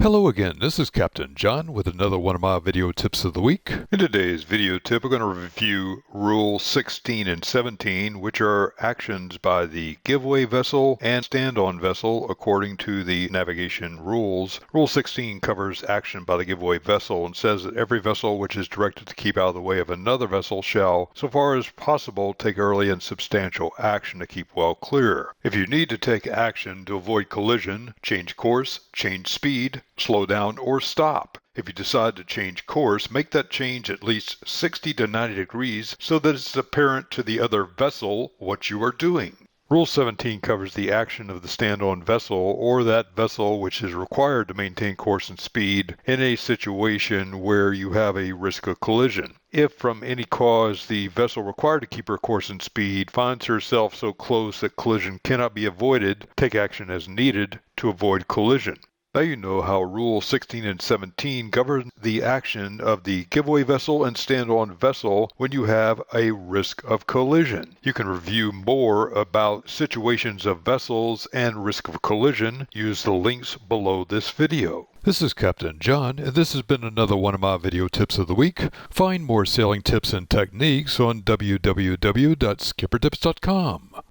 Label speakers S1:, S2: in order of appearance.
S1: Hello again, this is Captain John with another one of my video tips of the week. In today's video tip, we're going to review Rule 16 and 17, which are actions by the giveaway vessel and stand-on vessel according to the navigation rules. Rule 16 covers action by the giveaway vessel and says that every vessel which is directed to keep out of the way of another vessel shall, so far as possible, take early and substantial action to keep well clear. If you need to take action to avoid collision, change course, change speed, slow down, or stop. If you decide to change course, make that change at least 60 to 90 degrees so that it's apparent to the other vessel what you are doing. Rule 17 covers the action of the stand-on vessel or that vessel which is required to maintain course and speed in a situation where you have a risk of collision. If from any cause the vessel required to keep her course and speed finds herself so close that collision cannot be avoided, take action as needed to avoid collision. Now you know how Rule 16 and 17 govern the action of the giveaway vessel and stand-on vessel when you have a risk of collision. You can review more about situations of vessels and risk of collision. Use the links below this video. This is Captain John, and this has been another one of my video tips of the week. Find more sailing tips and techniques on www.skippertips.com.